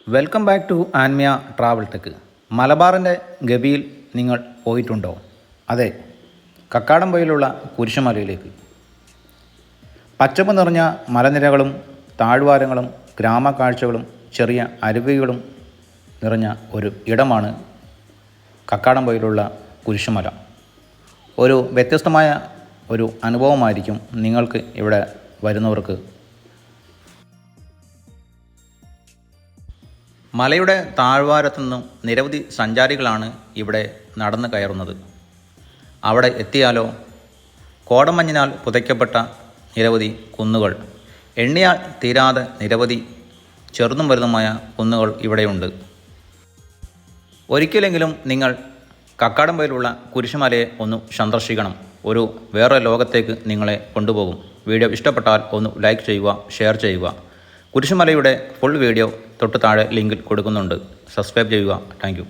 Welcome back to Anmiya travel tech. മലബാറിൻ്റെ ഗവിയിൽ നിങ്ങൾ പോയിട്ടുണ്ടോ? അതെ, കക്കാടംപൊയിലുള്ള കുരിശുമലയിലേക്ക്. പച്ചപ്പ് നിറഞ്ഞ മലനിരകളും താഴ്വാരങ്ങളും ഗ്രാമക്കാഴ്ചകളും ചെറിയ അരുവികളും നിറഞ്ഞ ഒരു ഇടമാണ് കക്കാടംപൊയിലുള്ള കുരിശുമല. ഒരു വ്യത്യസ്തമായ ഒരു അനുഭവമായിരിക്കും നിങ്ങൾക്ക് ഇവിടെ വരുന്നവർക്ക്. മലയുടെ താഴ്വാരത്തു നിന്നും നിരവധി സഞ്ചാരികളാണ് ഇവിടെ നടന്നു കയറുന്നത്. അവിടെ എത്തിയാലോ കോടമഞ്ഞിനാൽ പുതയ്ക്കപ്പെട്ട നിരവധി കുന്നുകൾ, എണ്ണിയാൽ തീരാതെ നിരവധി ചെറുതും വലുതുമായ കുന്നുകൾ ഇവിടെയുണ്ട്. ഒരിക്കലെങ്കിലും നിങ്ങൾ കക്കാടംപൊയിലുള്ള കുരിശുമലയെ ഒന്ന് സന്ദർശിക്കണം. ഒരു വേറെ ലോകത്തേക്ക് നിങ്ങളെ കൊണ്ടുപോകും. വീഡിയോ ഇഷ്ടപ്പെട്ടാൽ ഒന്ന് ലൈക്ക് ചെയ്യുക, ഷെയർ ചെയ്യുക. കുരിശുമലയുടെ ഫുൾ വീഡിയോ തൊട്ട് താഴെ ലിങ്കിൽ കൊടുക്കുന്നുണ്ട്. സബ്സ്ക്രൈബ് ചെയ്യുക. താങ്ക്